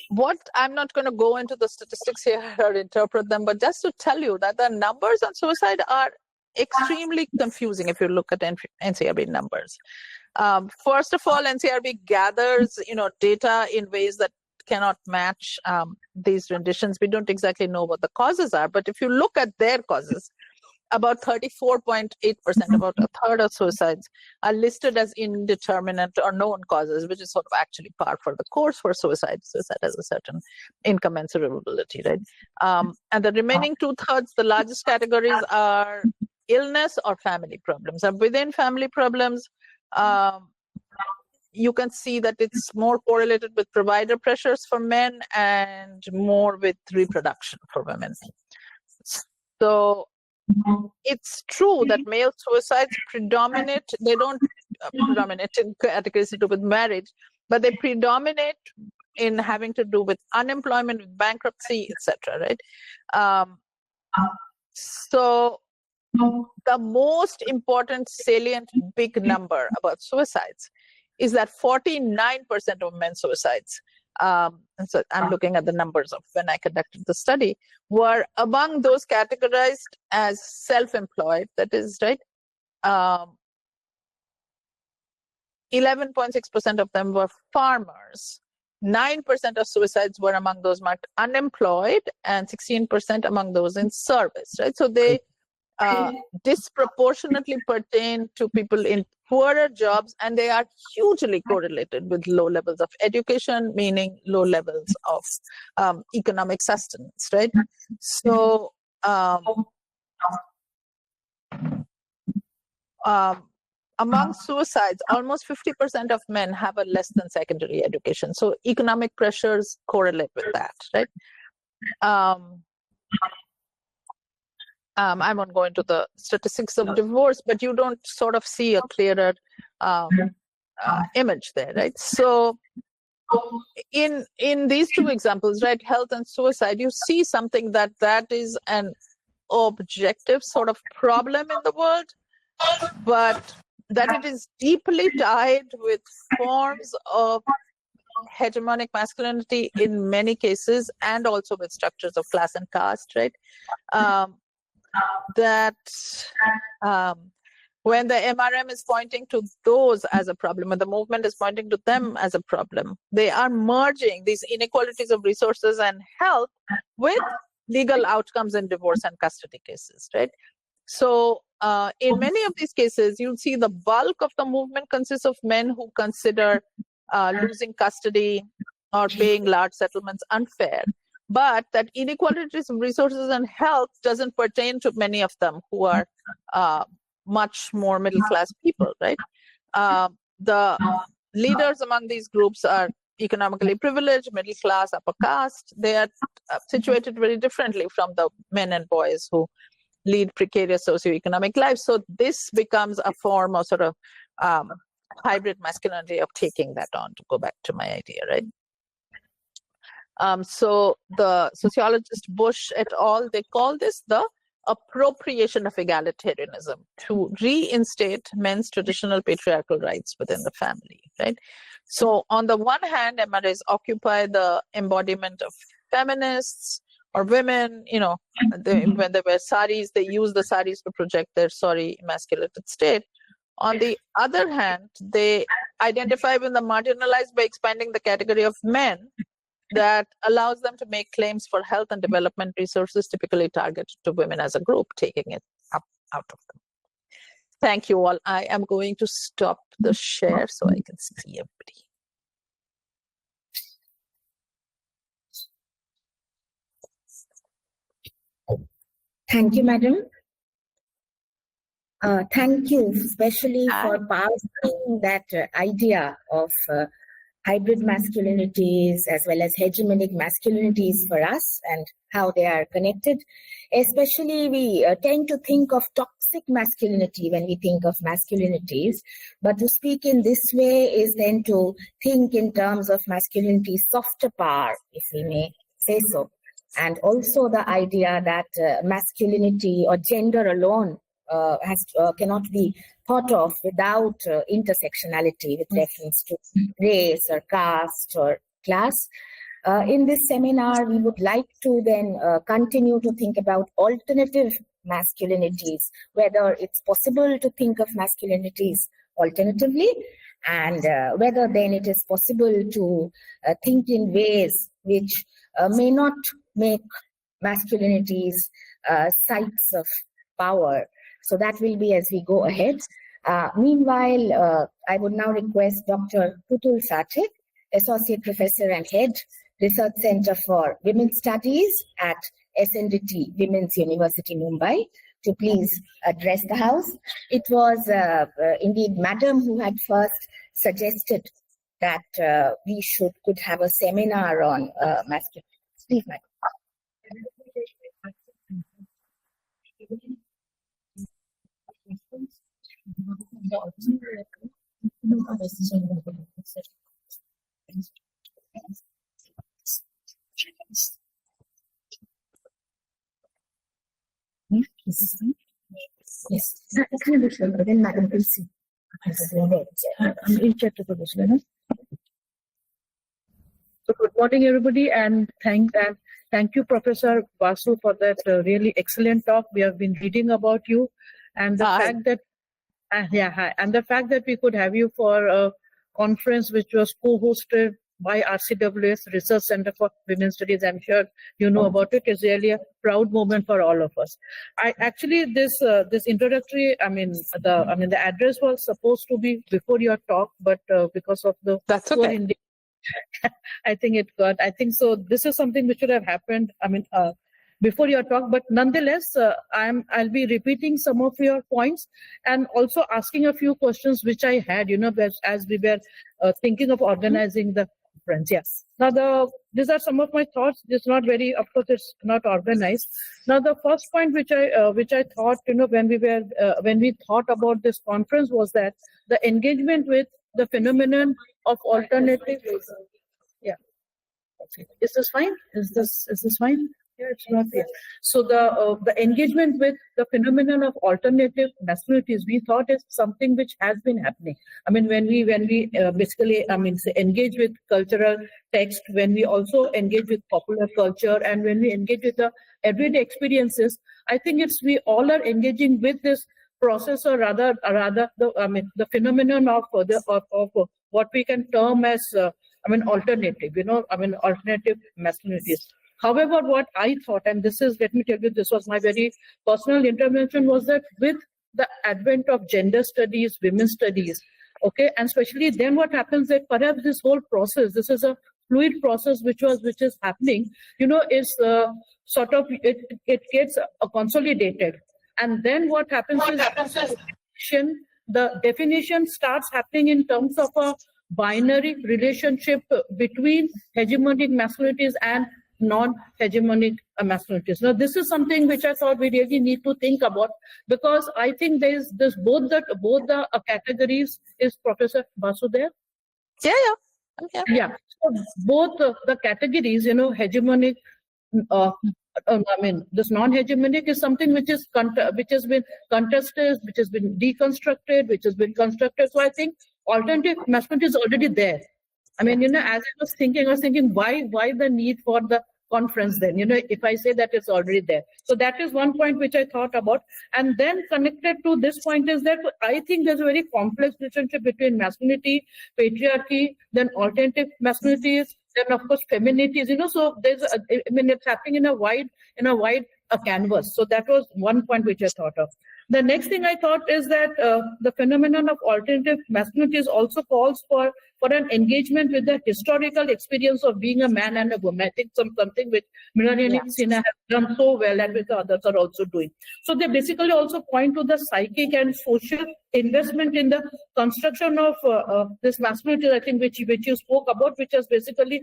what I'm not going to go into the statistics here or interpret them, but just to tell you that the numbers on suicide are extremely confusing if you look at NCRB numbers. First of all, NCRB gathers, data in ways that cannot match these renditions. We don't exactly know what the causes are, but if you look at their causes, about 34.8%, about a third of suicides are listed as indeterminate or known causes, which is sort of actually par for the course for suicide. Suicide has a certain incommensurability, right? And the remaining 2/3, the largest categories are illness or family problems. And within family problems, you can see that it's more correlated with provider pressures for men and more with reproduction for women. So it's true that male suicides predominate. They don't predominate in categories to do with marriage, but they predominate in having to do with unemployment, with bankruptcy, etc. Right? So the most important salient big number about suicides is that 49% of men's suicides, and so I'm looking at the numbers of when I conducted the study, were among those categorized as self-employed, that is, right? 11.6% of them were farmers. 9% of suicides were among those marked unemployed, and 16% among those in service, right? So they disproportionately pertain to people in poorer jobs, and they are hugely correlated with low levels of education, meaning low levels of economic sustenance, right? So among suicides, almost 50% of men have a less than secondary education. So economic pressures correlate with that, right? I won't go into the statistics of divorce, but you don't sort of see a clearer image there, right? So in these two examples, right, health and suicide, you see something that is an objective sort of problem in the world, but that it is deeply tied with forms of hegemonic masculinity in many cases, and also with structures of class and caste, right? That when the MRM is pointing to those as a problem, and the movement is pointing to them as a problem, they are merging these inequalities of resources and health with legal outcomes in divorce and custody cases, right? So in many of these cases, you'll see the bulk of the movement consists of men who consider losing custody or paying large settlements unfair. But that inequalities of resources and health doesn't pertain to many of them who are much more middle-class people, right? The leaders among these groups are economically privileged, middle-class, upper caste. They are situated very differently from the men and boys who lead precarious socioeconomic lives. So this becomes a form of sort of hybrid masculinity of taking that on, to go back to my idea, right? So the sociologist Bush et al., they call this the appropriation of egalitarianism, to reinstate men's traditional patriarchal rights within the family, right? So on the one hand, MRAs occupy the embodiment of feminists or women, when they wear saris, they use the saris to project their sorry emasculated state. On the other hand, they identify with the marginalized by expanding the category of men that allows them to make claims for health and development resources typically targeted to women as a group, taking it up out of them. Thank you all. I am going to stop the share so I can see everybody. Thank you, madam. Thank you, especially for passing that idea of hybrid masculinities as well as hegemonic masculinities for us and how they are connected. Especially, we tend to think of toxic masculinity when we think of masculinities, but to speak in this way is then to think in terms of masculinity softer power, if we may say so. And also the idea that masculinity or gender alone cannot be thought of without intersectionality with reference to race or caste or class. In this seminar, we would like to then continue to think about alternative masculinities, whether it's possible to think of masculinities alternatively, and whether then it is possible to think in ways which may not make masculinities sites of power. So that will be as we go ahead. Meanwhile, I would now request Dr. Putul Sathe, Associate Professor and Head, Research Center for Women's Studies at SNDT, Women's University, Mumbai, to please address the House. It was indeed Madam who had first suggested that we could have a seminar on masculinity. Please, Madam. Yes. Then Madam will see. So good morning, everybody, and thank you, Professor Basu, for that really excellent talk. We have been reading about you, and the fact that and the fact that we could have you for a conference which was co-hosted by RCWS Research Center for Women's Studies. I'm sure you know about it. Is really a proud moment for all of us. I actually this introductory, the address was supposed to be before your talk, but because of the That's okay. I think so. This is something which should have happened. Before your talk, but nonetheless, I'll be repeating some of your points and also asking a few questions which I had, as we were thinking of organizing the conference. Yes. Now, these are some of my thoughts. It's not very, of course, it's not organized. Now, the first point which I thought, when we thought about this conference was that the engagement with the phenomenon of alternative. Yeah. Okay. Is this fine? Is this fine? Yeah, it's not there. So the engagement with the phenomenon of alternative masculinities, we thought is something which has been happening. When we basically engage with cultural text, when we also engage with popular culture, and when we engage with the everyday experiences, I think we all are engaging with this process, or rather the phenomenon of what we can term as alternative, alternative masculinities. However, what I thought, and let me tell you, this was my very personal intervention, was that with the advent of gender studies, women's studies, okay, and especially then what happens that perhaps this whole process, this is a fluid process which is happening, is sort of, it gets consolidated. And then what happens is the definition starts happening in terms of a binary relationship between hegemonic masculinities and non-hegemonic masculinities. Now, this is something which I thought we really need to think about, because I think there's both the categories. Is Professor Basu there? Yeah. Okay. Yeah. So both the categories, hegemonic. This non-hegemonic is something which has been contested, which has been deconstructed, which has been constructed. So I think alternative masculinity is already there. As I was thinking, why the need for the conference then? If I say that it's already there. So that is one point which I thought about. And then connected to this point is that I think there's a very complex relationship between masculinity, patriarchy, then alternative masculinities, then of course feminities. So there's it's happening in a wide canvas. So that was one point which I thought of. The next thing I thought is that the phenomenon of alternative masculinities also calls for an engagement with the historical experience of being a man and a woman. I think something which Mrinalini Sinha has done so well, and which the others are also doing. So they basically also point to the psychic and social investment in the construction of this masculinity, I think, which you spoke about, which has basically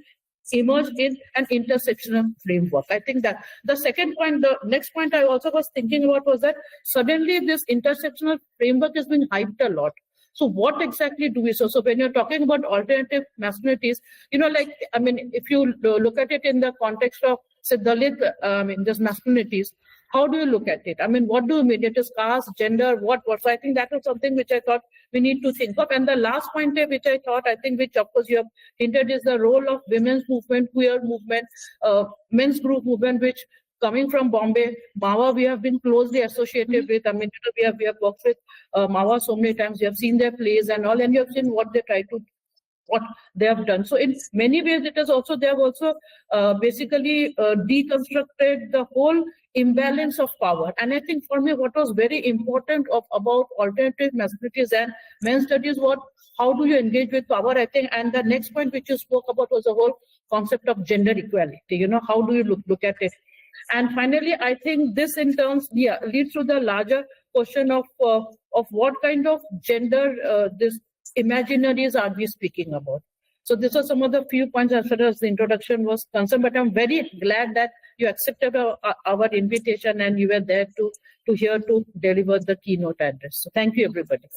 emerged in an intersectional framework. I think that the next point I also was thinking about was that suddenly this intersectional framework is being hyped a lot. So what exactly do we? So when you're talking about alternative masculinities, if you look at it in the context of, say, Dalit, just masculinities, how do you look at it? What do you mean? It is caste, gender, what? So I think that was something which I thought we need to think of. And the last point which I thought, which of course you have hinted, is the role of women's movement, queer movement, men's group movement, which coming from Bombay, Mawa we have been closely associated with. I mean, we have worked with Mawa so many times. We have seen their plays and all, and you have seen what they try to, what they have done. So in many ways, it is also, they have also basically deconstructed the whole imbalance of power. And I think for me, what was very important about alternative masculinities and men's studies, how do you engage with power? I think, and the next point which you spoke about was the whole concept of gender equality. You know, how do you look at it? And finally, I think this in terms, leads to the larger question of what kind of gender this imaginaries are we speaking about. So these are some of the few points as far as the introduction was concerned, but I'm very glad that you accepted our invitation and you were there to deliver the keynote address. So thank you, everybody.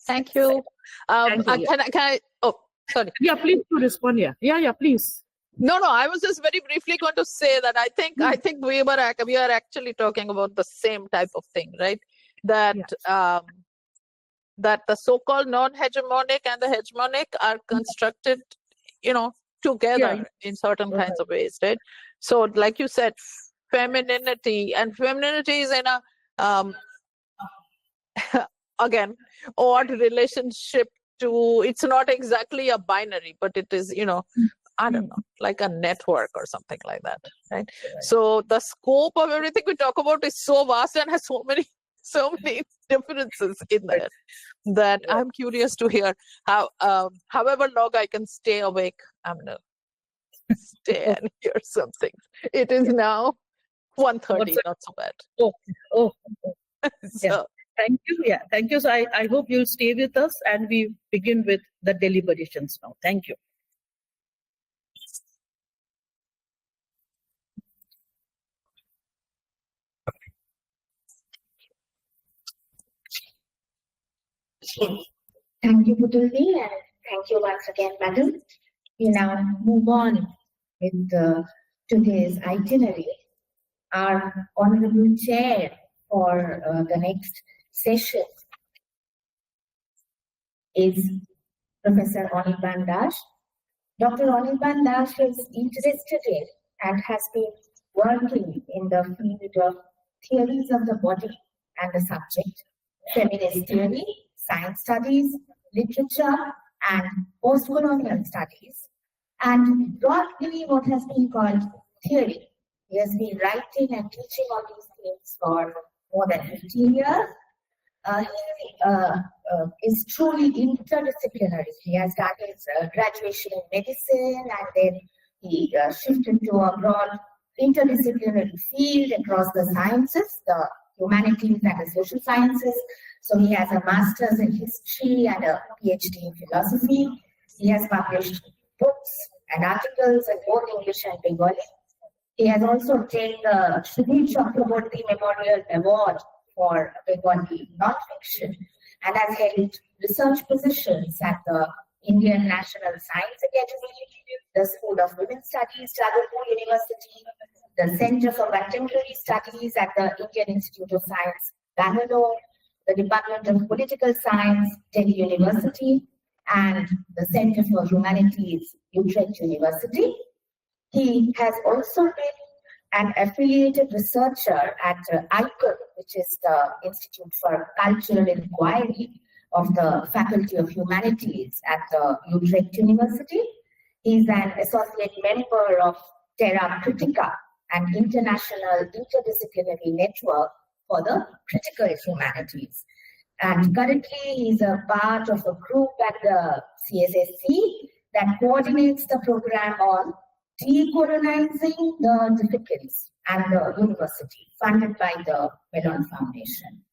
Thank you. Thank you. Can I, oh, sorry. Yeah, please to respond. Yeah, please. No, I was just very briefly going to say that I think we are actually talking about the same type of thing, right? That that the so-called non-hegemonic and the hegemonic are constructed, together in certain kinds of ways, right? So, like you said, femininity is in a again odd relationship to. It's not exactly a binary, but it is, I don't know, like a network or something like that, right? So the scope of everything we talk about is so vast and has so many differences in there that I'm curious to hear how, however long I can stay awake, I'm gonna stay and hear something. It is now 1:30, not so bad. Oh. So, yeah. Thank you. Yeah, thank you. So I hope you'll stay with us and we begin with the deliberations now. Thank you. Thank you, Putul, and thank you once again, madam. We now move on with today's itinerary. Our honorable chair for the next session is Professor Anirban Das. Dr. Anirban Das is interested in and has been working in the field of theories of the body and the subject, feminist theory, science studies, literature, and post-colonial studies, and broadly what has been called theory. He has been writing and teaching on these themes for more than 15 years. He is truly interdisciplinary. He has done his graduation in medicine, and then he shifted to a broad interdisciplinary field across the sciences, the humanities and the social sciences. So he has a master's in history and a PhD in philosophy. He has published books and articles in both English and Bengali. He has also obtained the Srimati Basu Memorial Award for Bengali nonfiction and has held research positions at the Indian National Science Academy, the School of Women's Studies, Jabalpur University, the Center for Contemporary Studies at the Indian Institute of Science, Bangalore, the Department of Political Science, Delhi University, and the Center for Humanities, Utrecht University. He has also been an affiliated researcher at ICUL, which is the Institute for Cultural Inquiry of the Faculty of Humanities at the Utrecht University. He is an associate member of Terra Critica, an international interdisciplinary network for the critical humanities. And currently he is a part of a group at the CSSC that coordinates the program on decolonizing the difficulties at the university, funded by the Mellon Foundation.